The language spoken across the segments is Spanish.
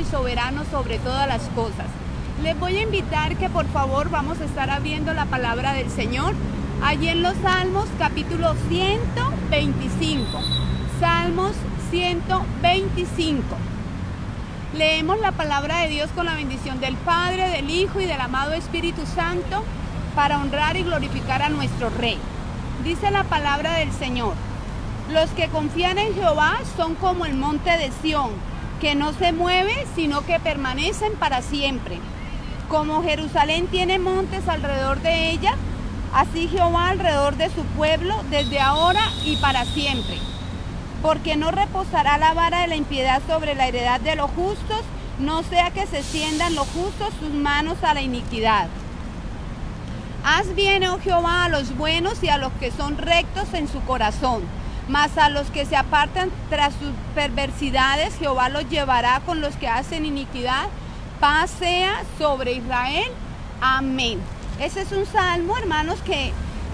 y soberano sobre todas las cosas. Les voy a invitar que por favor vamos a estar abriendo la palabra del Señor allí en los Salmos capítulo 125. Salmos 125. Leemos la palabra de Dios con la bendición del Padre, del Hijo y del amado Espíritu Santo para honrar y glorificar a nuestro Rey. Dice la palabra del Señor: los que confían en Jehová son como el monte de Sión, que no se mueve, sino que permanecen para siempre. Como Jerusalén tiene montes alrededor de ella, así Jehová alrededor de su pueblo, desde ahora y para siempre. Porque no reposará la vara de la impiedad sobre la heredad de los justos, no sea que se extiendan los justos sus manos a la iniquidad. Haz bien, oh Jehová, a los buenos y a los que son rectos en su corazón, mas a los que se apartan tras sus perversidades, Jehová los llevará con los que hacen iniquidad. Paz sea sobre Israel. Amén. Ese es un salmo, hermanos,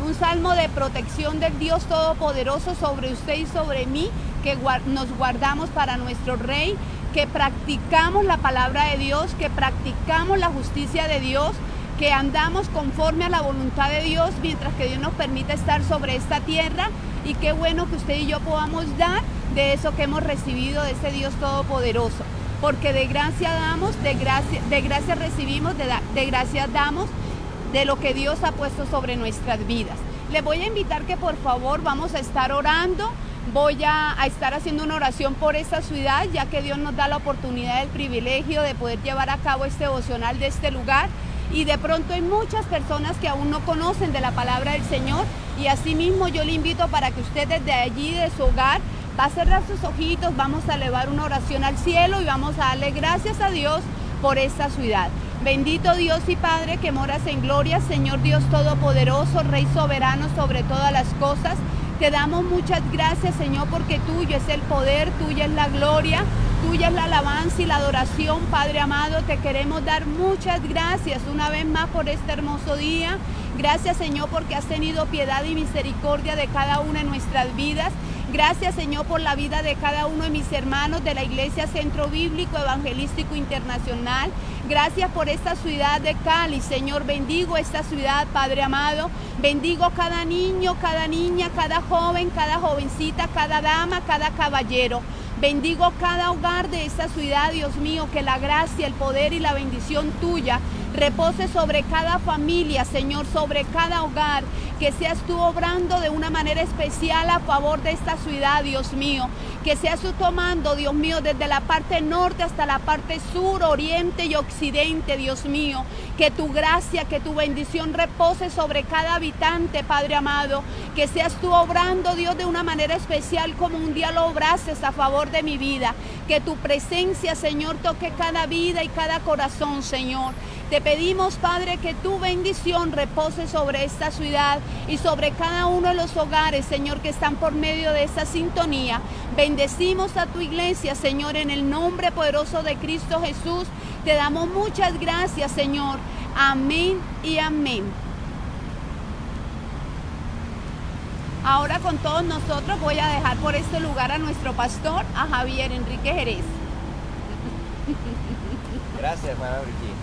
un salmo de protección del Dios Todopoderoso sobre usted y sobre mí, que nos guardamos para nuestro Rey, que practicamos la palabra de Dios, que practicamos la justicia de Dios, que andamos conforme a la voluntad de Dios mientras que Dios nos permite estar sobre esta tierra. Y qué bueno que usted y yo podamos dar de eso que hemos recibido de ese Dios Todopoderoso, porque de gracia damos, de gracia recibimos, de gracia damos de lo que Dios ha puesto sobre nuestras vidas. Les voy a invitar que por favor vamos a estar orando. Voy a estar haciendo una oración por esta ciudad, ya que Dios nos da la oportunidad, el privilegio de poder llevar a cabo este devocional de este lugar. Y de pronto hay muchas personas que aún no conocen de la palabra del Señor, y asimismo yo le invito para que usted desde allí, de su hogar, va a cerrar sus ojitos, vamos a elevar una oración al cielo y vamos a darle gracias a Dios por esta ciudad. Bendito Dios y Padre que moras en gloria, Señor Dios Todopoderoso, Rey soberano sobre todas las cosas. Te damos muchas gracias, Señor, porque tuyo es el poder, tuya es la gloria, tuya es la alabanza y la adoración. Padre amado, te queremos dar muchas gracias una vez más por este hermoso día. Gracias, Señor, porque has tenido piedad y misericordia de cada una de nuestras vidas. Gracias, Señor, por la vida de cada uno de mis hermanos de la Iglesia Centro Bíblico Evangelístico Internacional. Gracias por esta ciudad de Cali, Señor. Bendigo esta ciudad, Padre amado. Bendigo cada niño, cada niña, cada joven, cada jovencita, cada dama, cada caballero. Bendigo cada hogar de esta ciudad, Dios mío, que la gracia, el poder y la bendición tuya repose sobre cada familia, Señor, sobre cada hogar, que seas tú obrando de una manera especial a favor de esta ciudad, Dios mío, que seas tú tomando, Dios mío, desde la parte norte hasta la parte sur, oriente y occidente, Dios mío, que tu gracia, que tu bendición repose sobre cada habitante, Padre amado, que seas tú obrando, Dios, de una manera especial como un día lo obraste a favor de mi vida, que tu presencia, Señor, toque cada vida y cada corazón, Señor. Te pedimos, Padre, que tu bendición repose sobre esta ciudad y sobre cada uno de los hogares, Señor, que están por medio de esta sintonía. Bendecimos a tu iglesia, Señor, en el nombre poderoso de Cristo Jesús. Te damos muchas gracias, Señor. Amén y amén. Ahora con todos nosotros voy a dejar por este lugar a nuestro pastor, a Javier Enrique Jerez. Gracias, hermana Brigitte.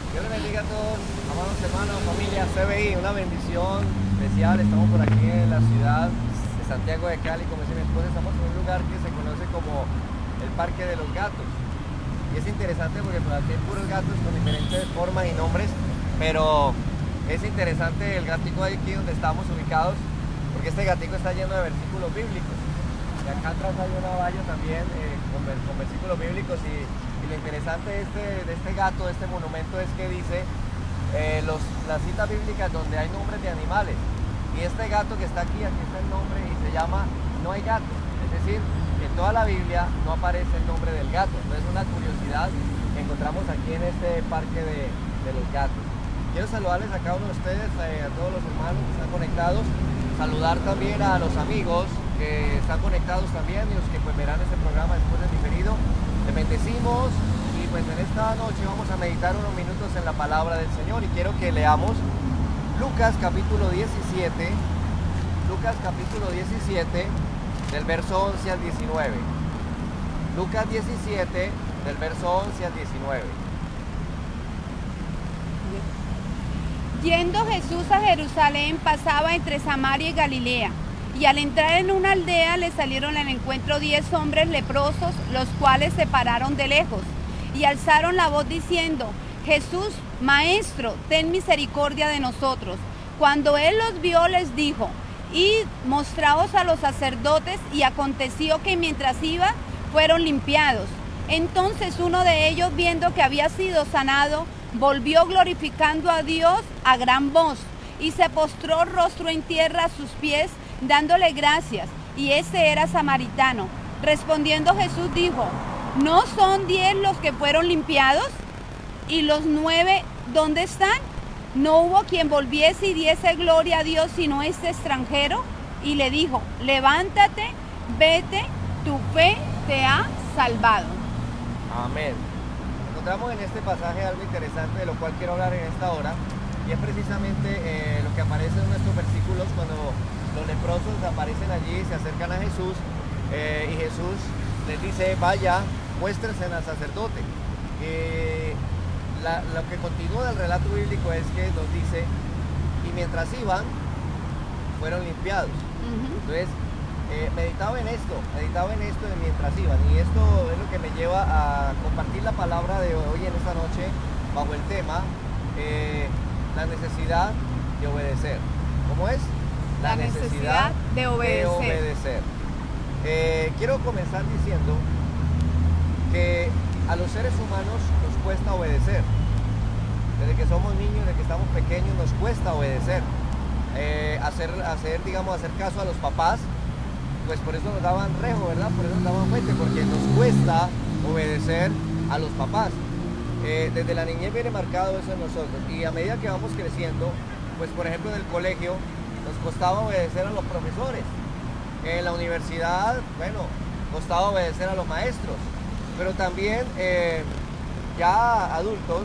Dios les bendiga a todos, amados hermanos, familia CBI, una bendición especial. Estamos por aquí en la ciudad de Santiago de Cali, como dice mi esposa. Estamos en un lugar que se conoce como el Parque de los Gatos. Y es interesante porque por aquí hay puros gatos con diferentes formas y nombres, pero es interesante el gatico aquí donde estamos ubicados, porque este gatico está lleno de versículos bíblicos. Y acá atrás hay una valla también con versículos bíblicos. Y lo interesante de este gato, de este monumento, es que dice las citas bíblicas donde hay nombres de animales. Y este gato que está aquí está el nombre y se llama No hay gato. Es decir, en toda la Biblia no aparece el nombre del gato. Entonces es una curiosidad que encontramos aquí en este parque de los gatos. Quiero saludarles a cada uno de ustedes, a todos los hermanos que están conectados. Saludar también a los amigos que están conectados también y los que pues verán este programa después del diferido. Te bendecimos y pues en esta noche vamos a meditar unos minutos en la palabra del Señor y quiero que leamos Lucas capítulo 17, Lucas capítulo 17 del verso 11 al 19. Lucas 17, del verso 11 al 19. Yendo Jesús a Jerusalén, pasaba entre Samaria y Galilea, y al entrar en una aldea le salieron al encuentro 10 hombres leprosos, los cuales se pararon de lejos, y alzaron la voz diciendo: Jesús, Maestro, ten misericordia de nosotros. Cuando él los vio, les dijo: Id, mostraos a los sacerdotes. Y aconteció que mientras iba, fueron limpiados. Entonces uno de ellos, viendo que había sido sanado, volvió glorificando a Dios a gran voz, y se postró rostro en tierra a sus pies, dándole gracias. Y ese era samaritano. Respondiendo Jesús dijo: ¿no son 10 los que fueron limpiados? ¿Y los 9 dónde están? No hubo quien volviese y diese gloria a Dios sino este extranjero. Y le dijo: levántate, vete, tu fe te ha salvado. Amén. Encontramos en este pasaje algo interesante de lo cual quiero hablar en esta hora, y es precisamente lo que aparece en nuestros versículos cuando los leprosos aparecen allí, se acercan a Jesús, y Jesús les dice: vaya, muéstrense al sacerdote. Lo que continúa del relato bíblico es que nos dice: y mientras iban, fueron limpiados. Entonces, meditaba en esto mientras iban, y esto es lo que me lleva a compartir la palabra de hoy en esta noche bajo el tema la necesidad de obedecer. ¿Cómo es? La necesidad de obedecer. Quiero comenzar diciendo que a los seres humanos nos cuesta obedecer. Desde que somos niños, desde que estamos pequeños, nos cuesta obedecer. Hacer caso a los papás, pues por eso nos daban rejo, ¿verdad? Por eso nos daban fuente, porque nos cuesta obedecer a los papás. Desde la niñez viene marcado eso en nosotros, y a medida que vamos creciendo, pues por ejemplo en el colegio nos costaba obedecer a los profesores. En la universidad, bueno, costaba obedecer a los maestros, pero también ya adultos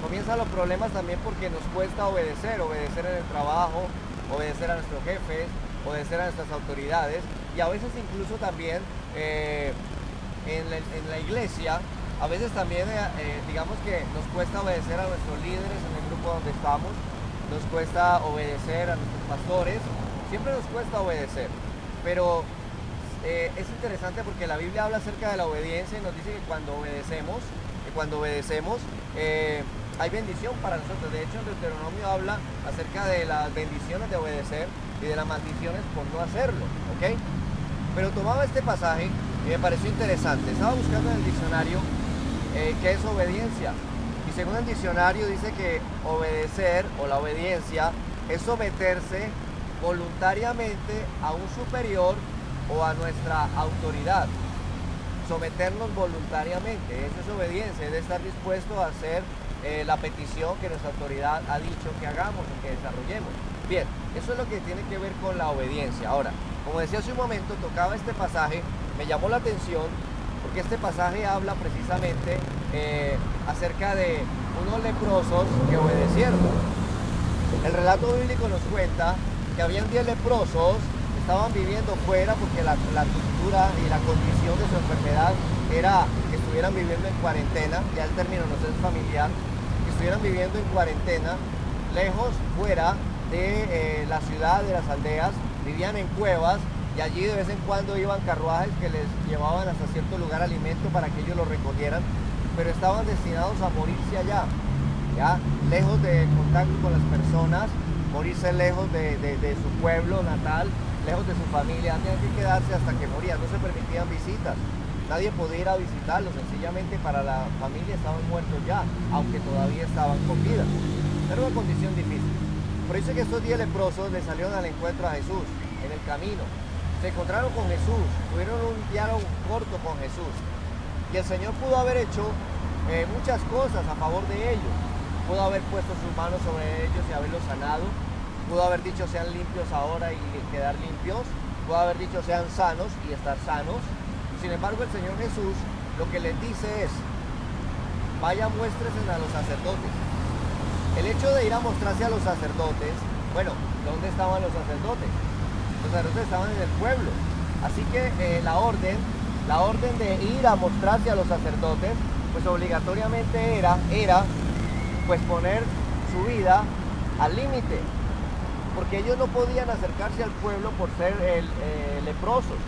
comienzan los problemas también porque nos cuesta obedecer en el trabajo, obedecer a nuestros jefes, obedecer a nuestras autoridades, y a veces incluso también en la iglesia, a veces también digamos que nos cuesta obedecer a nuestros líderes en el grupo donde estamos, nos cuesta obedecer a nuestros pastores, siempre nos cuesta obedecer, pero es interesante porque la Biblia habla acerca de la obediencia y nos dice que cuando obedecemos hay bendición para nosotros. De hecho, en Deuteronomio habla acerca de las bendiciones de obedecer y de las maldiciones por no hacerlo, ¿ok? Pero tomaba este pasaje y me pareció interesante. Estaba buscando en el diccionario qué es obediencia. Y según el diccionario dice que obedecer o la obediencia es someterse voluntariamente a un superior o a nuestra autoridad. Someternos voluntariamente, eso es obediencia, es de estar dispuesto a hacer la petición que nuestra autoridad ha dicho que hagamos o que desarrollemos. Bien, eso es lo que tiene que ver con la obediencia. Ahora, como decía hace un momento, tocaba este pasaje, me llamó la atención porque este pasaje habla precisamente acerca de unos leprosos que obedecieron. El relato bíblico nos cuenta que habían 10 leprosos que estaban viviendo fuera porque la cultura y la condición de su enfermedad era que estuvieran viviendo en cuarentena, ya el término no es familiar, que estuvieran viviendo en cuarentena, lejos, fuera de la ciudad, de las aldeas, vivían en cuevas, y allí de vez en cuando iban carruajes que les llevaban hasta cierto lugar alimento para que ellos lo recogieran, pero estaban destinados a morirse allá, ¿ya? Lejos del contacto con las personas, morirse lejos de su pueblo natal, lejos de su familia, tenían que quedarse hasta que morían, no se permitían visitas. Nadie podía ir a visitarlos, sencillamente para la familia estaban muertos ya, aunque todavía estaban con vida. Era una condición difícil. Por eso es que estos 10 leprosos le salieron al encuentro a Jesús en el camino. Se encontraron con Jesús, tuvieron un diálogo corto con Jesús. Y el Señor pudo haber hecho muchas cosas a favor de ellos. Pudo haber puesto sus manos sobre ellos y haberlos sanado. Pudo haber dicho sean limpios ahora y quedar limpios. Pudo haber dicho sean sanos y estar sanos. Sin embargo, el Señor Jesús lo que les dice es: vayan, muéstrense a los sacerdotes. El hecho de ir a mostrarse a los sacerdotes, bueno, ¿dónde estaban los sacerdotes? Los sacerdotes estaban en el pueblo. Así que la orden la orden de ir a mostrarse a los sacerdotes, pues obligatoriamente era pues poner su vida al límite, porque ellos no podían acercarse al pueblo por ser leprosos.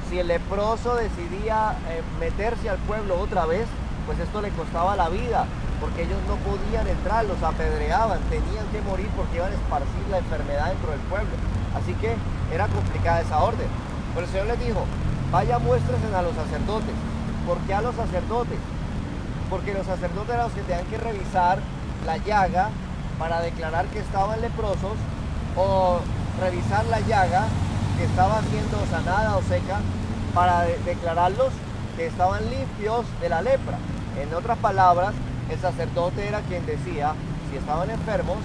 Si el leproso decidía meterse al pueblo otra vez, pues esto le costaba la vida, porque ellos no podían entrar, los apedreaban, tenían que morir porque iban a esparcir la enfermedad dentro del pueblo. Así que era complicada esa orden. Pero el Señor les dijo, vaya, muéstrense a los sacerdotes. ¿Por qué a los sacerdotes? Porque los sacerdotes eran los que tenían que revisar la llaga para declarar que estaban leprosos, o revisar la llaga que estaba siendo sanada o seca para declararlos que estaban limpios de la lepra. En otras palabras, el sacerdote era quien decía si estaban enfermos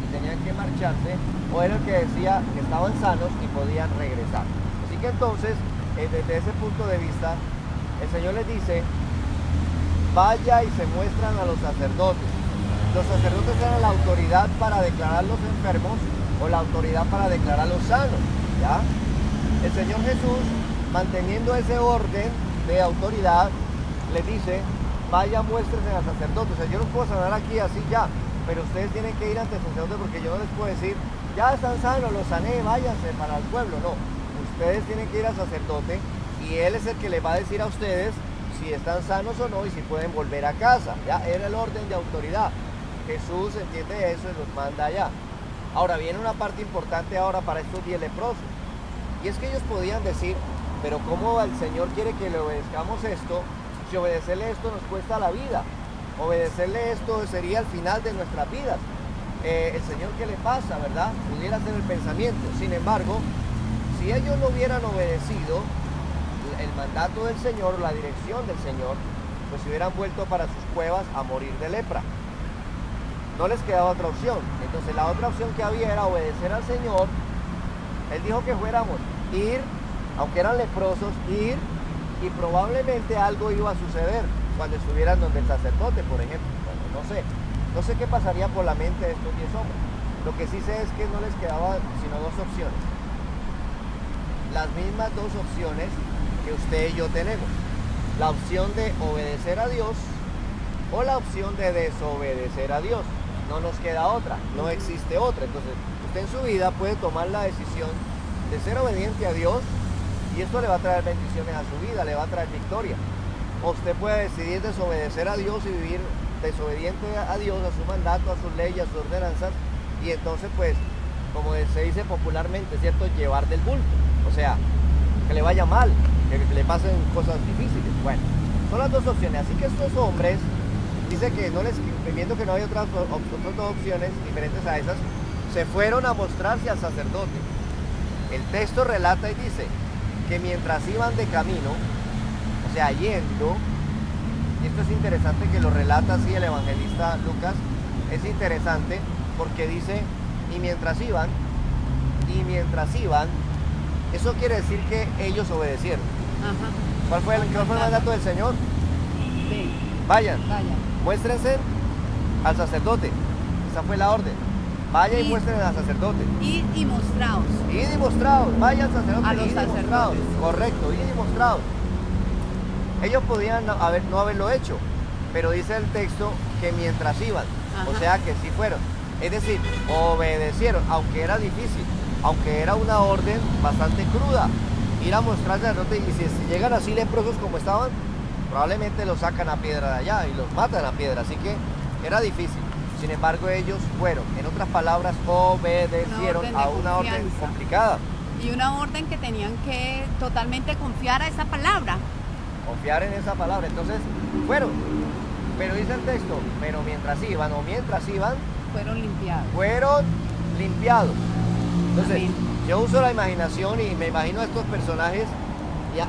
y tenían que marcharse, o era el que decía que estaban sanos y podían regresar. Así que entonces, desde ese punto de vista, el Señor les dice, vaya y se muestran a los sacerdotes. Los sacerdotes eran la autoridad para declarar los enfermos o la autoridad para declarar los sanos, ¿ya? El Señor Jesús, manteniendo ese orden de autoridad, les dice, vaya, muéstrense al sacerdote. O sea, yo los puedo sanar aquí así ya, pero ustedes tienen que ir ante el sacerdote, porque yo no les puedo decir, ya están sanos, los sané, váyanse para el pueblo. No, ustedes tienen que ir al sacerdote y él es el que les va a decir a ustedes si están sanos o no y si pueden volver a casa. Ya era el orden de autoridad. Jesús entiende eso y los manda allá. Ahora viene una parte importante ahora para estos 10 leprosos, y es que ellos podían decir, pero ¿cómo el Señor quiere que le obedezcamos esto? Si obedecerle esto nos cuesta la vida, obedecerle esto sería el final de nuestras vidas. El Señor, ¿qué le pasa, verdad? Pudiera ser el pensamiento. Sin embargo, si ellos no hubieran obedecido el mandato del Señor, la dirección del Señor, pues se hubieran vuelto para sus cuevas a morir de lepra. No les quedaba otra opción. Entonces la otra opción que había era obedecer al Señor. Él dijo que fuéramos, ir, aunque eran leprosos, ir, y probablemente algo iba a suceder cuando estuvieran donde el sacerdote, por ejemplo. Bueno, no sé qué pasaría por la mente de estos 10 hombres. Lo que sí sé es que no les quedaban sino 2 opciones. Las mismas 2 opciones que usted y yo tenemos. La opción de obedecer a Dios o la opción de desobedecer a Dios. No nos queda otra, no existe otra. Entonces, usted en su vida puede tomar la decisión de ser obediente a Dios, y esto le va a traer bendiciones a su vida, le va a traer victoria. O usted puede decidir desobedecer a Dios y vivir desobediente a Dios, a su mandato, a sus leyes, a sus ordenanzas, y entonces, pues, como se dice popularmente, ¿cierto?, llevar del bulto. O sea, que le vaya mal, que le pasen cosas difíciles. Bueno, son las 2 opciones. Así que estos hombres, dice que no les, viendo que no hay otras 2 opciones diferentes a esas, se fueron a mostrarse al sacerdote. El texto relata y dice que mientras iban de camino, o sea, yendo, y esto es interesante que lo relata así el evangelista Lucas, es interesante porque dice, y mientras iban, eso quiere decir que ellos obedecieron. Ajá. ¿Cuál fue el mandato del Señor? Sí. Vayan, Vaya. muéstrense al sacerdote. Esa fue la orden. Vaya y muéstrense al sacerdote. Id y mostraos. Id y mostraos, vaya al sacerdote. A los id y sacerdotes. mostraos. Correcto, id y mostraos. Ellos podían no haberlo hecho, pero dice el texto que mientras iban, Ajá. o sea que sí fueron. Es decir, obedecieron, aunque era difícil, aunque era una orden bastante cruda. Ir a mostrarse al sacerdote, y si llegan así leprosos como estaban, probablemente los sacan a piedra de allá y los matan a piedra. Así que era difícil. Sin embargo, ellos fueron, en otras palabras, obedecieron a una orden complicada. Y una orden que tenían que totalmente confiar a esa palabra. Confiar en esa palabra. Entonces, fueron. Pero dice el texto, pero mientras iban, Fueron limpiados. fueron limpiados. Entonces, Amén. yo uso la imaginación y me imagino a estos personajes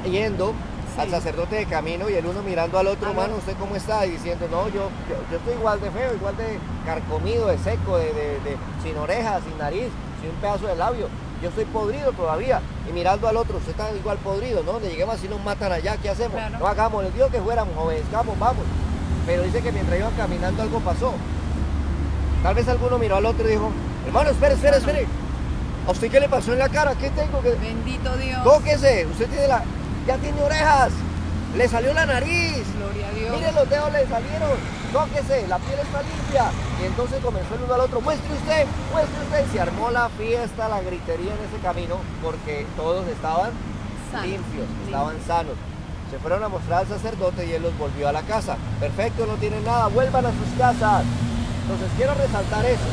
yendo Sí. al sacerdote de camino, y el uno mirando al otro, A ver. hermano, ¿usted cómo está? Y diciendo, no, yo estoy igual de feo, igual de carcomido, de seco, sin orejas, sin nariz, sin un pedazo de labio. Yo estoy podrido todavía. Y mirando al otro, usted está igual podrido, ¿no? Donde lleguemos así nos matan allá, ¿qué hacemos? Claro. No hagamos, les digo que fuéramos, obedezcamos, vamos. Pero dice que mientras iban caminando algo pasó. Tal vez alguno miró al otro y dijo, hermano, espere. ¿A usted qué le pasó en la cara? ¿Qué tengo que...? Bendito Dios. Tóquese, usted tiene ya tiene orejas, le salió la nariz, Gloria a Dios. mire los dedos le salieron, tóquese, la piel está limpia. Y entonces comenzó el uno al otro, muestre usted, y se armó la fiesta, la gritería en ese camino, porque todos estaban limpios, estaban sanos. Se fueron a mostrar al sacerdote y él los volvió a la casa. Perfecto, no tienen nada, vuelvan a sus casas. Entonces quiero resaltar eso.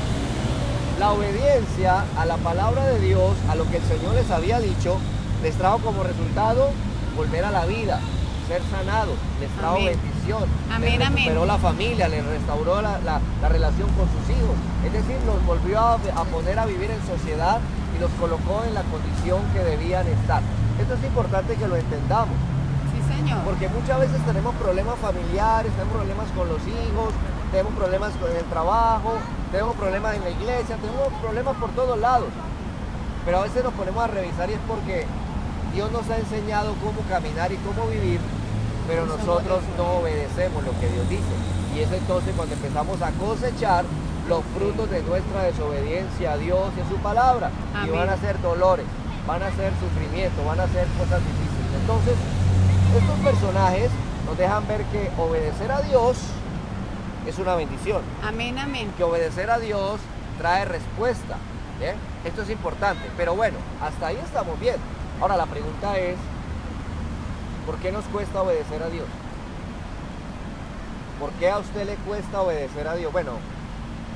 La obediencia a la palabra de Dios, a lo que el Señor les había dicho, les trajo como resultado volver a la vida, ser sanados, les trajo bendición, les recuperó la familia, les restauró la relación con sus hijos. Es decir, los volvió a poner a vivir en sociedad y los colocó en la condición que debían estar. Esto es importante que lo entendamos. Sí, Señor. Porque muchas veces tenemos problemas familiares, tenemos problemas con los hijos, tenemos problemas con el trabajo, tenemos problemas en la iglesia, tenemos problemas por todos lados. Pero a veces nos ponemos a revisar y es porque Dios nos ha enseñado cómo caminar y cómo vivir, pero nosotros no obedecemos lo que Dios dice. Y es entonces cuando empezamos a cosechar los frutos de nuestra desobediencia a Dios y a su palabra. Amén. Y van a ser dolores, van a ser sufrimiento, van a ser cosas difíciles. Entonces, estos personajes nos dejan ver que obedecer a Dios es una bendición. Amén, amén. Que obedecer a Dios trae respuesta. ¿Bien? Esto es importante. Pero bueno, hasta ahí estamos bien. Ahora la pregunta es, ¿por qué nos cuesta obedecer a Dios? ¿Por qué a usted le cuesta obedecer a Dios? Bueno,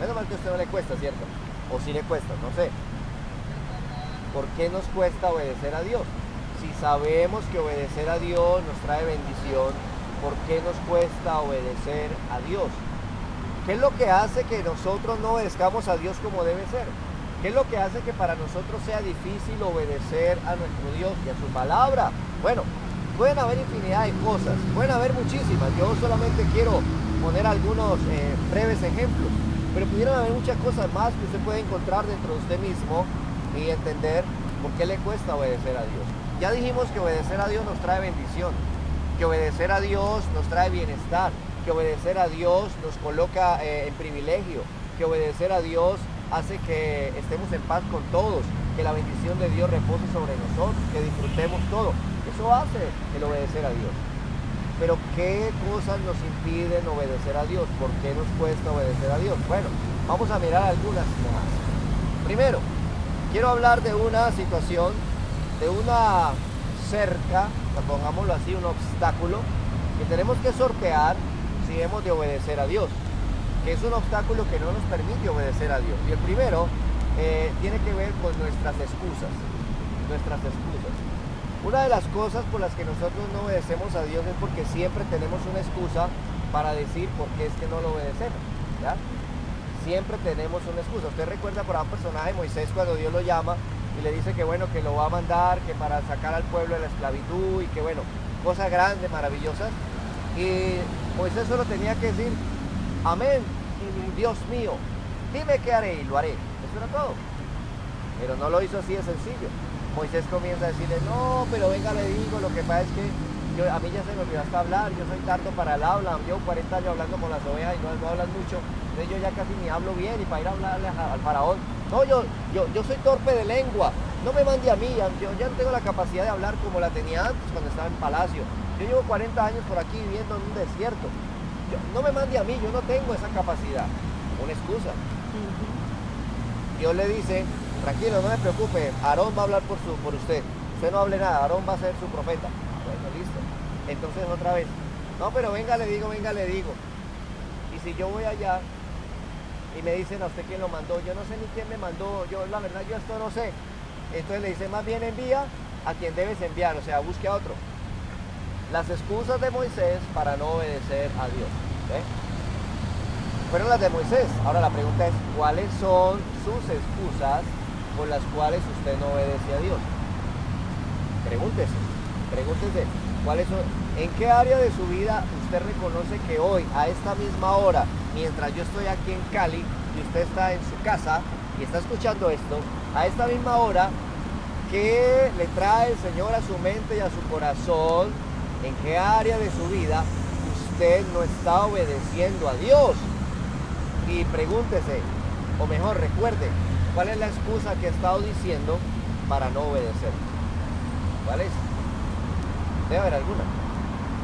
menos mal que a usted no le cuesta, ¿cierto? O sí le cuesta, no sé. ¿Por qué nos cuesta obedecer a Dios? Si sabemos que obedecer a Dios nos trae bendición, ¿por qué nos cuesta obedecer a Dios? ¿Qué es lo que hace que nosotros no obedezcamos a Dios como debe ser? ¿Qué es lo que hace que para nosotros sea difícil obedecer a nuestro Dios y a su palabra? Bueno, pueden haber infinidad de cosas, pueden haber muchísimas. Yo solamente quiero poner algunos breves ejemplos, pero pudieran haber muchas cosas más que usted puede encontrar dentro de usted mismo y entender por qué le cuesta obedecer a Dios. Ya dijimos que obedecer a Dios nos trae bendición, que obedecer a Dios nos trae bienestar, que obedecer a Dios nos coloca en privilegio, que obedecer a Dios hace que estemos en paz con todos, que la bendición de Dios repose sobre nosotros, que disfrutemos todo. Eso hace el obedecer a Dios. Pero ¿qué cosas nos impiden obedecer a Dios? ¿Por qué nos cuesta obedecer a Dios? Bueno, vamos a mirar algunas más. Primero, quiero hablar de una situación, de una cerca, pongámoslo así, un obstáculo que tenemos que sortear si hemos de obedecer a Dios, que es un obstáculo que no nos permite obedecer a Dios. Y el primero tiene que ver con nuestras excusas. Una de las cosas por las que nosotros no obedecemos a Dios es porque siempre tenemos una excusa para decir por qué es que no lo obedecemos, ¿ya? Siempre tenemos una excusa. Usted recuerda por un personaje, Moisés, cuando Dios lo llama y le dice que bueno, que lo va a mandar, que para sacar al pueblo de la esclavitud y que bueno, cosas grandes, maravillosas. Y Moisés solo tenía que decir, amén, Dios mío, dime qué haré y lo haré. Eso era todo. Pero no lo hizo así de sencillo. Moisés comienza a decirle, no, pero venga, le digo, lo que pasa es que a mí ya se me olvidó hasta hablar, yo soy tardo para el habla, llevo 40 años hablando con las ovejas y no hablan mucho, entonces yo ya casi ni hablo bien y para ir a hablarle al faraón, no, yo soy torpe de lengua, no me mande a mí, yo ya no tengo la capacidad de hablar como la tenía antes cuando estaba en palacio, yo llevo 40 años por aquí viviendo en un desierto, no me mande a mí, yo no tengo esa capacidad, una excusa. Dios le dice, tranquilo, no me preocupe, Aarón va a hablar por usted no hable nada, Aarón va a ser su profeta. Bueno, listo. Entonces otra vez, no, pero venga le digo. Y si yo voy allá y me dicen a usted quién lo mandó, yo no sé ni quién me mandó, yo la verdad yo esto no sé. Entonces le dice, más bien envía a quien debes enviar, o sea, busque a otro. Las excusas de Moisés para no obedecer a Dios. ¿Ve? Fueron las de Moisés. Ahora la pregunta es, ¿cuáles son sus excusas por las cuales usted no obedece a Dios? Pregúntese, ¿cuáles son? ¿En qué área de su vida usted reconoce que hoy, a esta misma hora, mientras yo estoy aquí en Cali y usted está en su casa y está escuchando esto, a esta misma hora, qué le trae el Señor a su mente y a su corazón? ¿En qué área de su vida usted no está obedeciendo a Dios? Y pregúntese, o mejor recuerde, ¿cuál es la excusa que ha estado diciendo para no obedecer? ¿Cuál es? Debe haber alguna.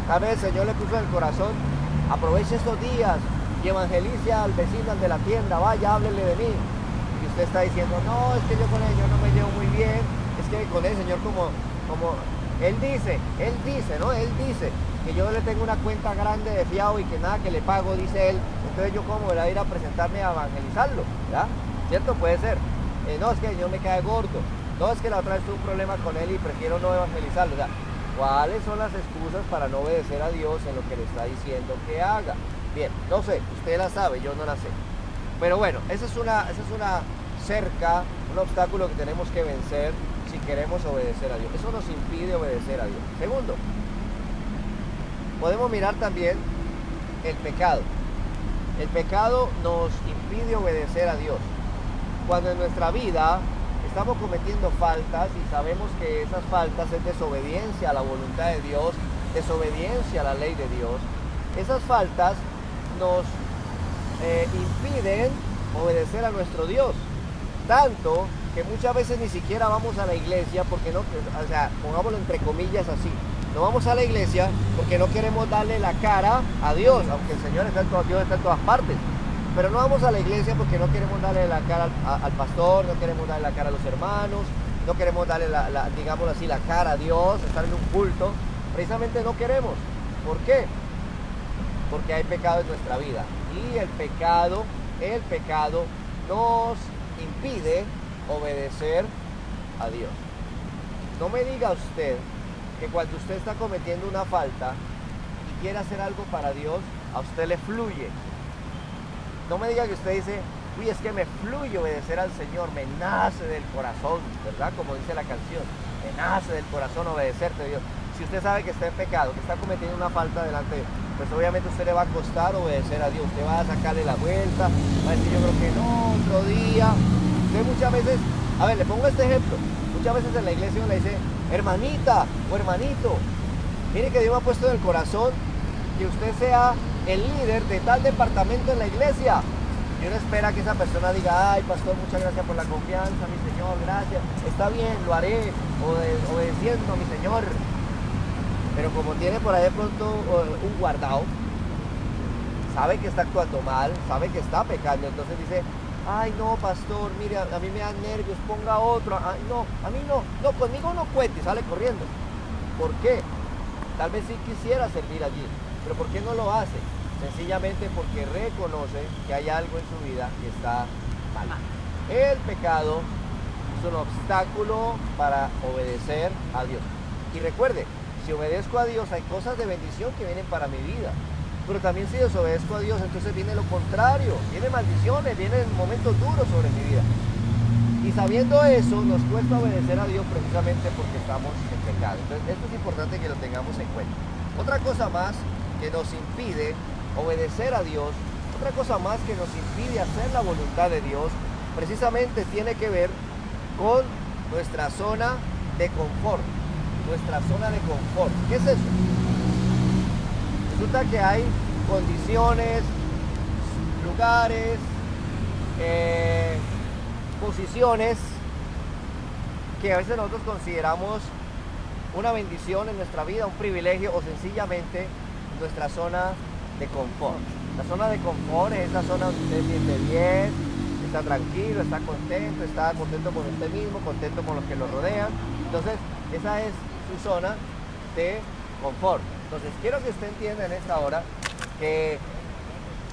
Tal vez el Señor le puso en el corazón, aproveche estos días y evangelice al vecino, al de la tienda, vaya, háblele de mí. Y usted está diciendo, no, es que yo con el Señor no me llevo muy bien, es que con el Señor como Él dice, ¿no? Él dice que yo le tengo una cuenta grande de fiado y que nada que le pago, dice él. Entonces yo cómo voy a ir a presentarme a evangelizarlo, ¿verdad? ¿Cierto? Puede ser. No, es que el Señor me cae gordo. No, es que la otra vez tuve un problema con él y prefiero no evangelizarlo. O sea, ¿cuáles son las excusas para no obedecer a Dios en lo que le está diciendo que haga? Bien, no sé, usted la sabe, yo no la sé. Pero bueno, esa es una cerca, un obstáculo que tenemos que vencer si queremos obedecer a Dios. Eso nos impide obedecer a Dios. Segundo, podemos mirar también el pecado. El pecado nos impide obedecer a Dios. Cuando en nuestra vida estamos cometiendo faltas y sabemos que esas faltas es desobediencia a la voluntad de Dios, desobediencia a la ley de Dios, esas faltas nos impiden obedecer a nuestro Dios. Tanto que muchas veces ni siquiera vamos a la iglesia porque no, o sea, pongámoslo entre comillas así, no vamos a la iglesia porque no queremos darle la cara a Dios, aunque el Señor está Dios está en todas partes. Pero no vamos a la iglesia porque no queremos darle la cara al pastor, no queremos darle la cara a los hermanos, no queremos darle digámoslo así, la cara a Dios, estar en un culto. Precisamente no queremos. ¿Por qué? Porque hay pecado en nuestra vida. Y el pecado nos impide obedecer a Dios. No me diga usted que cuando usted está cometiendo una falta y quiere hacer algo para Dios, a usted le fluye. No me diga que usted dice, uy, es que me fluye obedecer al Señor, me nace del corazón, ¿verdad? Como dice la canción, me nace del corazón obedecerte, Dios. Si usted sabe que está en pecado, que está cometiendo una falta delante de Dios, pues obviamente a usted le va a costar obedecer a Dios. Usted va a sacarle la vuelta, va a decir, yo creo que no, otro día. Usted muchas veces, a ver, le pongo este ejemplo, muchas veces en la iglesia uno le dice, hermanita o hermanito, mire que Dios me ha puesto en el corazón que usted sea el líder de tal departamento en la iglesia. Y uno espera que esa persona diga, ay pastor, muchas gracias por la confianza, mi Señor, gracias, está bien, lo haré, obedeciendo, mi Señor. Pero como tiene por ahí de pronto un guardado, sabe que está actuando mal, sabe que está pecando, entonces dice, ay no pastor, mire, a mí me dan nervios, ponga otro, ay, no, a mí no, conmigo no cuente, y sale corriendo. ¿Por qué? Tal vez sí quisiera servir allí, pero ¿por qué no lo hace? Sencillamente porque reconoce que hay algo en su vida que está mal. El pecado es un obstáculo para obedecer a Dios. Y recuerde, si obedezco a Dios hay cosas de bendición que vienen para mi vida. Pero también si desobedezco a Dios, entonces viene lo contrario, vienen maldiciones, vienen momentos duros sobre mi vida. Y sabiendo eso, nos cuesta obedecer a Dios precisamente porque estamos en pecado. Entonces, esto es importante que lo tengamos en cuenta. Otra cosa más que nos impide obedecer a Dios, otra cosa más que nos impide hacer la voluntad de Dios, precisamente tiene que ver con nuestra zona de confort. Nuestra zona de confort. ¿Qué es eso? Resulta que hay condiciones, lugares, posiciones que a veces nosotros consideramos una bendición en nuestra vida, un privilegio o sencillamente nuestra zona de confort. La zona de confort es esa zona donde usted se siente bien, está tranquilo, está contento con usted mismo, contento con los que lo rodean. Entonces, esa es su zona de confort. Entonces, quiero que usted entienda en esta hora que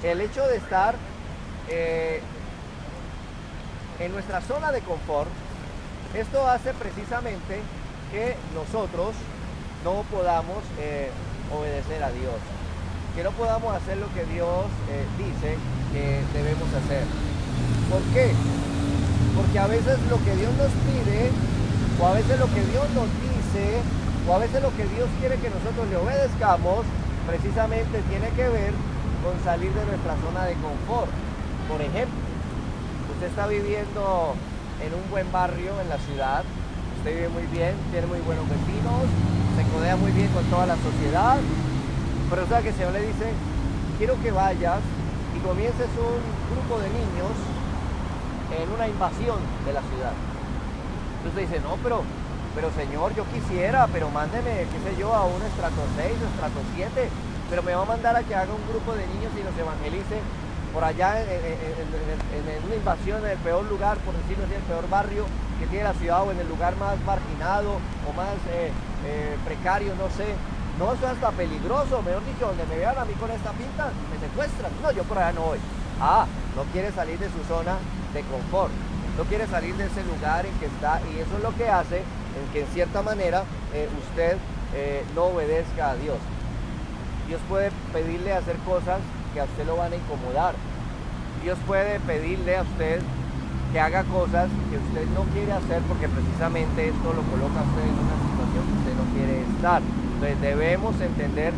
el hecho de estar en nuestra zona de confort, esto hace precisamente que nosotros no podamos obedecer a Dios, que no podamos hacer lo que Dios dice que debemos hacer. ¿Por qué? Porque a veces lo que Dios nos pide, o a veces lo que Dios nos dice, o a veces lo que Dios quiere que nosotros le obedezcamos, precisamente tiene que ver con salir de nuestra zona de confort. Por ejemplo, usted está viviendo en un buen barrio en la ciudad, usted vive muy bien, tiene muy buenos vecinos, se codea muy bien con toda la sociedad, pero sabe que el Señor le dice, quiero que vayas y comiences un grupo de niños en una invasión de la ciudad. Entonces usted dice, no, pero pero Señor, yo quisiera, pero mándeme, qué sé yo, a un estrato 6 o estrato 7, pero me va a mandar a que haga un grupo de niños y los evangelice por allá en una invasión, en el peor lugar, por decirlo así, el peor barrio que tiene la ciudad, o en el lugar más marginado o más precario, no sé. No, eso es hasta peligroso, mejor dicho, donde me vean a mí con esta pinta, me secuestran. No, yo por allá no voy. No quiere salir de su zona de confort, no quiere salir de ese lugar en que está, y eso es lo que hace en que en cierta manera usted no obedezca a Dios. Dios puede pedirle hacer cosas que a usted lo van a incomodar. Dios puede pedirle a usted que haga cosas que usted no quiere hacer, porque precisamente esto lo coloca a usted en una situación que usted no quiere estar. Entonces debemos entender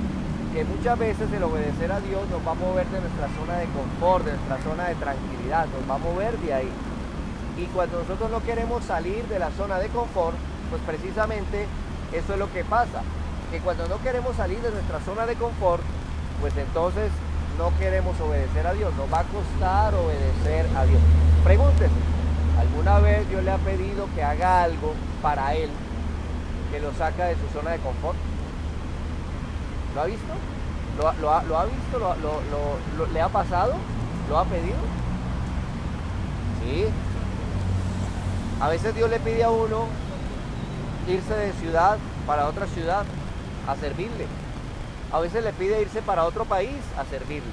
que muchas veces el obedecer a Dios nos va a mover de nuestra zona de confort, de nuestra zona de tranquilidad, nos va a mover de ahí. Y cuando nosotros no queremos salir de la zona de confort, pues precisamente eso es lo que pasa, que cuando no queremos salir de nuestra zona de confort, pues entonces no queremos obedecer a Dios, nos va a costar obedecer a Dios. Pregúntese, ¿alguna vez Dios le ha pedido que haga algo para Él que lo saca de su zona de confort? ¿Lo ha visto? ¿Lo ha visto? ¿Le ha pasado? ¿Lo ha pedido? Sí. A veces Dios le pide a uno irse de ciudad para otra ciudad a servirle. A veces le pide irse para otro país a servirle.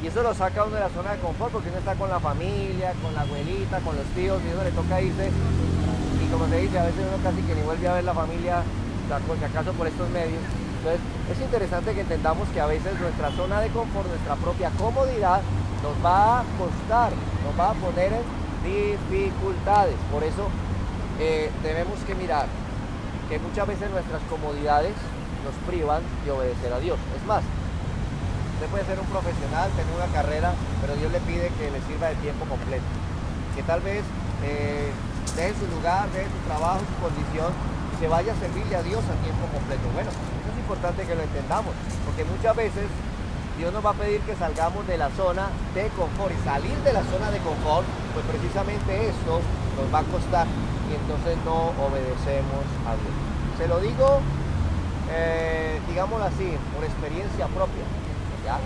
Y eso lo saca uno de la zona de confort, porque uno está con la familia, con la abuelita, con los tíos, y uno le toca irse. Y como se dice, a veces uno casi que ni vuelve a ver la familia, si acaso por estos medios. Entonces, es interesante que entendamos que a veces nuestra zona de confort, nuestra propia comodidad, nos va a costar, nos va a poner en dificultades. Por eso debemos que mirar que muchas veces nuestras comodidades nos privan de obedecer a Dios. Es más, usted puede ser un profesional, tener una carrera, pero Dios le pide que le sirva de tiempo completo. Que tal vez deje su lugar, deje su trabajo, su condición, y se vaya a servirle a Dios a tiempo completo. Bueno, eso es importante que lo entendamos, porque muchas veces Dios nos va a pedir que salgamos de la zona de confort, y salir de la zona de confort, pues precisamente esto nos va a costar, y entonces no obedecemos a Dios. Se lo digo, digámoslo así, por experiencia propia, ¿ya?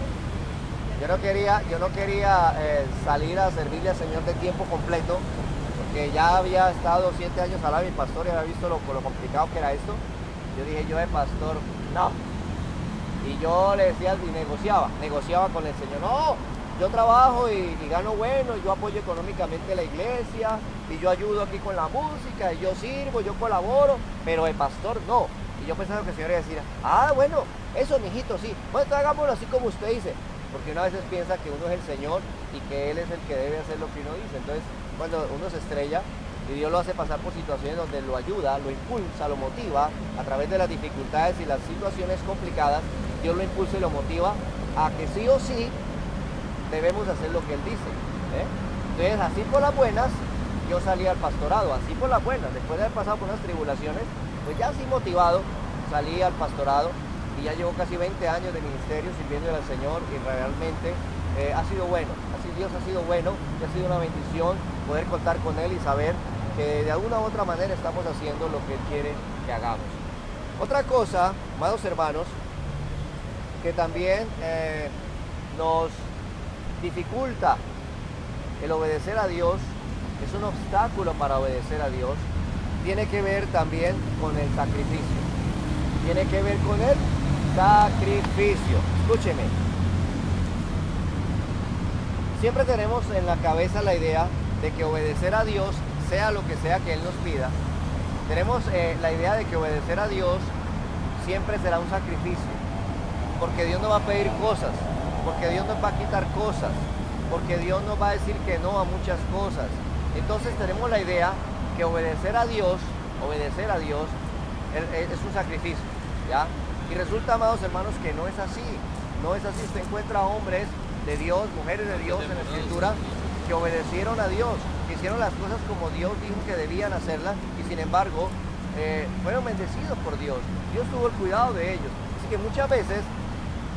Yo no quería salir a servirle al Señor de tiempo completo, porque ya había estado 7 años al lado de mi pastor y había visto lo complicado que era esto. Yo dije, yo de pastor, no. Y yo le decía, y negociaba con el Señor, no, yo trabajo y gano bueno, y yo apoyo económicamente la iglesia, y yo ayudo aquí con la música, y yo sirvo, yo colaboro, pero el pastor no. Y yo pensaba que el Señor iba a decir, bueno, eso mijito, sí, bueno, entonces hagámoslo así como usted dice, porque uno a veces piensa que uno es el Señor y que Él es el que debe hacer lo que uno dice. Entonces, cuando uno se estrella y Dios lo hace pasar por situaciones donde lo ayuda, lo impulsa, lo motiva a través de las dificultades y las situaciones complicadas, Dios lo impulsa y lo motiva a que sí o sí debemos hacer lo que Él dice. Entonces, así por las buenas, yo salí al pastorado, así por las buenas, después de haber pasado por unas tribulaciones, pues ya así motivado, salí al pastorado, y ya llevo casi 20 años de ministerio sirviéndole al Señor, y realmente ha sido bueno, Dios ha sido bueno, y ha sido una bendición poder contar con Él y saber que de alguna u otra manera estamos haciendo lo que Él quiere que hagamos. Otra cosa, amados hermanos, que también nos dificulta el obedecer a Dios, es un obstáculo para obedecer a Dios, tiene que ver también con el sacrificio. Tiene que ver con el sacrificio. Escúcheme. Siempre tenemos en la cabeza la idea de que obedecer a Dios, sea lo que sea que Él nos pida, tenemos la idea de que obedecer a Dios siempre será un sacrificio, porque Dios nos va a pedir cosas, porque Dios nos va a quitar cosas, porque Dios nos va a decir que no a muchas cosas. Entonces tenemos la idea que obedecer a Dios es un sacrificio, ¿ya? Y resulta, amados hermanos, que no es así. No es así. Usted encuentra hombres de Dios, mujeres de Dios en la Escritura que obedecieron a Dios, que hicieron las cosas como Dios dijo que debían hacerlas, y sin embargo fueron bendecidos por Dios. Dios tuvo el cuidado de ellos. Así que muchas veces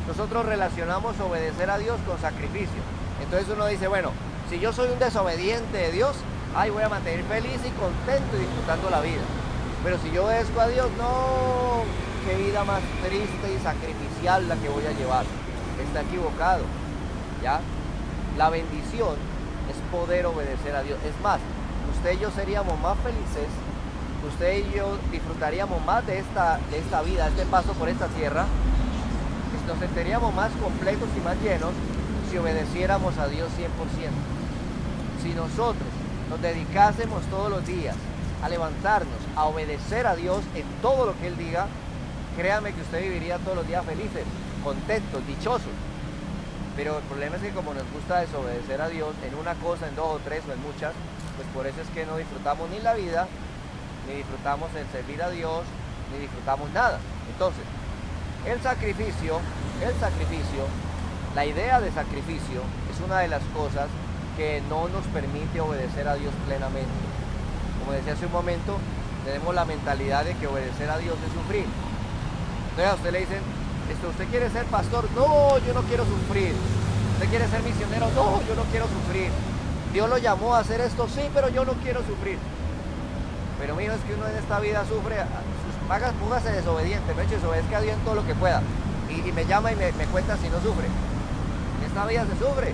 nosotros relacionamos obedecer a Dios con sacrificio. Entonces uno dice, bueno, si yo soy un desobediente de Dios, voy a mantener feliz y contento y disfrutando la vida. Pero si yo obedezco a Dios, no, qué vida más triste y sacrificial la que voy a llevar. Está equivocado, ¿ya? La bendición es poder obedecer a Dios. Es más, usted y yo seríamos más felices, usted y yo disfrutaríamos más de esta vida, este paso por esta tierra, nos sentiríamos más completos y más llenos si obedeciéramos a Dios 100%. Si nosotros nos dedicásemos todos los días a levantarnos, a obedecer a Dios en todo lo que Él diga, créame que usted viviría todos los días felices, contentos, dichosos. Pero el problema es que como nos gusta desobedecer a Dios en una cosa, en dos o tres o en muchas, pues por eso es que no disfrutamos ni la vida, ni disfrutamos el servir a Dios, ni disfrutamos nada. Entonces, el sacrificio, la idea de sacrificio es una de las cosas que no nos permite obedecer a Dios plenamente. Como decía hace un momento, tenemos la mentalidad de que obedecer a Dios es sufrir. Entonces a usted le dicen, ¿usted quiere ser pastor? No, yo no quiero sufrir. ¿Usted quiere ser misionero? No, yo no quiero sufrir. Dios lo llamó a hacer esto, sí, pero yo no quiero sufrir. Pero mijo, es que uno en esta vida sufre, póngase desobediente, me desobedezca a Dios en todo lo que pueda. Y me llama y me cuenta si no sufre. En esta vida se sufre,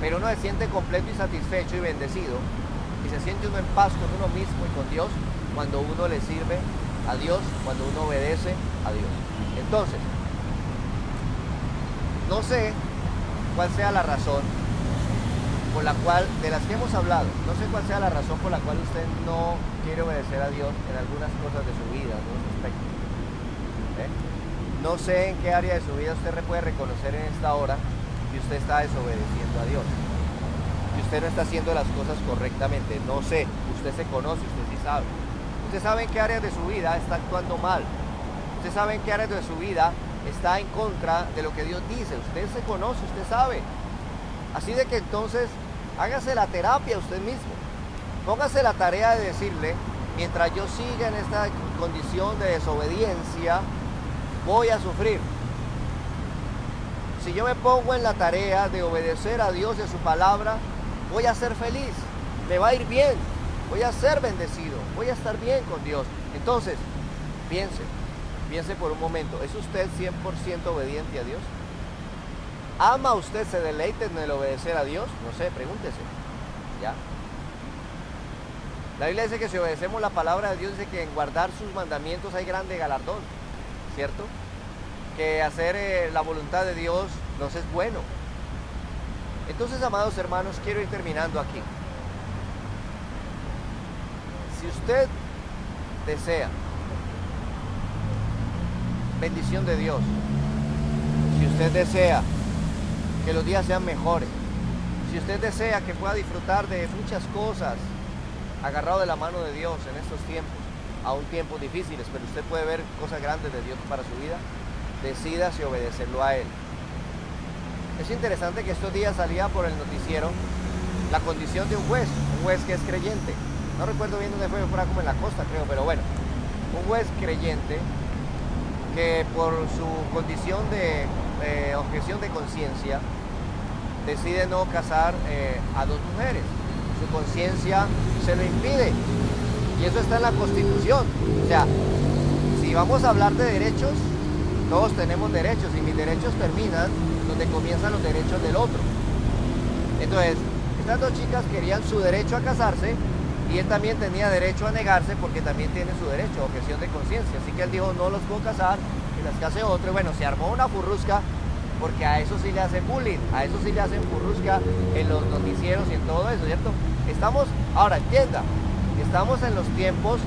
pero uno se siente completo y satisfecho y bendecido. Y se siente uno en paz con uno mismo y con Dios cuando uno le sirve a Dios, cuando uno obedece a Dios. Entonces, no sé cuál sea la razón por la cual, de las que hemos hablado, no sé cuál sea la razón por la cual usted no quiere obedecer a Dios en algunas cosas de su vida, en algunos aspectos. No sé en qué área de su vida usted puede reconocer en esta hora que usted está desobedeciendo a Dios, que usted no está haciendo las cosas correctamente. No sé, usted se conoce, usted sí sabe. Usted sabe en qué áreas de su vida está actuando mal. Usted sabe en qué áreas de su vida está en contra de lo que Dios dice. Usted se conoce, usted sabe. Así de que entonces hágase la terapia usted mismo. Póngase la tarea de decirle, mientras yo siga en esta condición de desobediencia, voy a sufrir. Si yo me pongo en la tarea de obedecer a Dios y a su palabra, voy a ser feliz, me va a ir bien, voy a ser bendecido, voy a estar bien con Dios. Entonces, piense por un momento, ¿es usted 100% obediente a Dios? ¿Ama usted, se deleita en el obedecer a Dios? No sé, pregúntese. ¿Ya? La Biblia dice que si obedecemos la palabra de Dios, dice que en guardar sus mandamientos hay grande galardón, ¿cierto? Que hacer la voluntad de Dios nos es bueno. Entonces, amados hermanos, quiero ir terminando aquí. Si usted desea bendición de Dios, si usted desea que los días sean mejores, si usted desea que pueda disfrutar de muchas cosas agarrado de la mano de Dios en estos tiempos, aún tiempos difíciles, pero usted puede ver cosas grandes de Dios para su vida, decídase obedecerlo a Él. Es interesante que estos días salía por el noticiero la condición de un juez que es creyente. No recuerdo bien dónde fue, fuera como en la costa creo, pero bueno, un juez creyente que por su condición de objeción de conciencia decide no casar a dos mujeres. Su conciencia se lo impide y eso está en la Constitución. O sea, si vamos a hablar de derechos, todos tenemos derechos y mis derechos terminan donde comienzan los derechos del otro. Entonces, estas dos chicas querían su derecho a casarse y él también tenía derecho a negarse porque también tiene su derecho a objeción de conciencia. Así que él dijo, no los puedo casar, que las case otro. Y bueno, se armó una furrusca porque a eso sí le hacen bullying, a eso sí le hacen furrusca en los noticieros y en todo eso, ¿cierto? Ahora entienda, estamos en los tiempos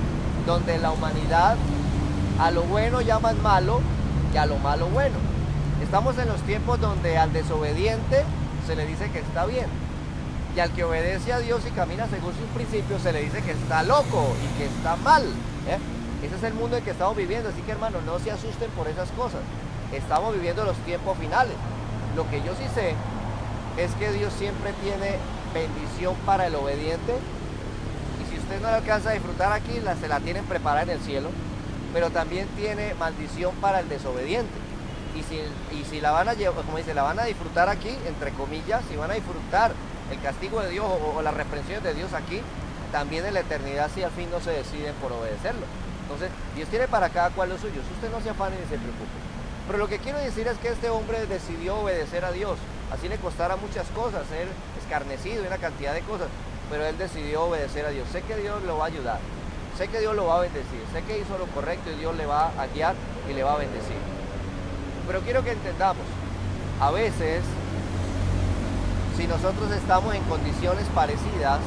donde la humanidad a lo bueno llaman malo y a lo malo bueno. Estamos en los tiempos donde al desobediente se le dice que está bien y al que obedece a Dios y camina según sus principios se le dice que está loco y que está mal. Ese es el mundo en que estamos viviendo, así que hermanos, no se asusten por esas cosas. Estamos viviendo los tiempos finales. Lo que yo sí sé es que Dios siempre tiene bendición para el obediente y si usted no la alcanza a disfrutar aquí, se la tienen preparada en el cielo, pero también tiene maldición para el desobediente. Y si la van a llevar, como dice, la van a disfrutar aquí, entre comillas, si van a disfrutar el castigo de Dios o las reprensiones de Dios aquí, también en la eternidad si al fin no se deciden por obedecerlo. Entonces, Dios tiene para cada cual lo suyo. Usted no se afane ni se preocupe. Pero lo que quiero decir es que este hombre decidió obedecer a Dios. Así le costara muchas cosas, ser escarnecido y una cantidad de cosas. Pero él decidió obedecer a Dios. Sé que Dios lo va a ayudar. Sé que Dios lo va a bendecir. Sé que hizo lo correcto y Dios le va a guiar y le va a bendecir. Pero quiero que entendamos. A veces, si nosotros estamos en condiciones parecidas,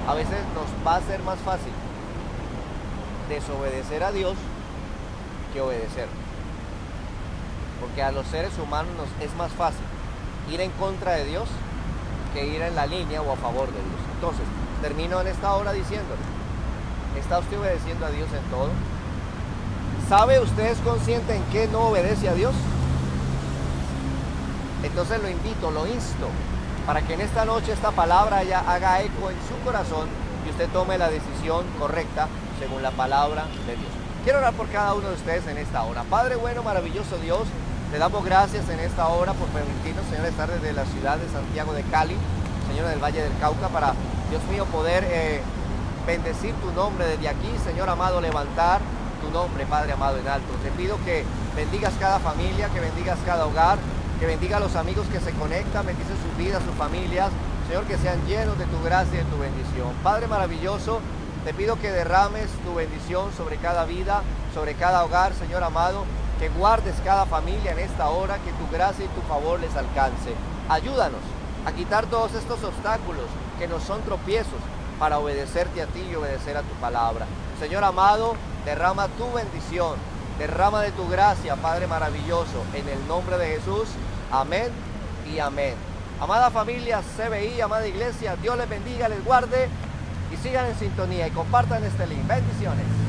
a veces nos va a ser más fácil desobedecer a Dios que obedecer. Porque a los seres humanos nos es más fácil ir en contra de Dios que ir en la línea o a favor de Dios. Entonces, termino en esta hora diciéndole, ¿está usted obedeciendo a Dios en todo? ¿Sabe usted, es consciente en qué no obedece a Dios? Entonces lo invito, lo insto, para que en esta noche esta palabra ya haga eco en su corazón y usted tome la decisión correcta según la palabra de Dios. Quiero orar por cada uno de ustedes en esta hora. Padre bueno, maravilloso Dios, te damos gracias en esta hora por permitirnos, Señor, estar desde la ciudad de Santiago de Cali, Señor, del Valle del Cauca, para, Dios mío, poder bendecir tu nombre desde aquí, Señor amado, levantar tu nombre, Padre amado, en alto. Te pido que bendigas cada familia, que bendigas cada hogar, que bendiga a los amigos que se conectan, bendice sus vidas, sus familias, Señor, que sean llenos de tu gracia y de tu bendición. Padre maravilloso, te pido que derrames tu bendición sobre cada vida, sobre cada hogar, Señor amado, que guardes cada familia en esta hora, que tu gracia y tu favor les alcance. Ayúdanos a quitar todos estos obstáculos que nos son tropiezos para obedecerte a ti y obedecer a tu palabra. Señor amado, derrama tu bendición, derrama de tu gracia, Padre maravilloso, en el nombre de Jesús. Amén y amén. Amada familia CBI, amada iglesia, Dios les bendiga, les guarde y sigan en sintonía y compartan este link. Bendiciones.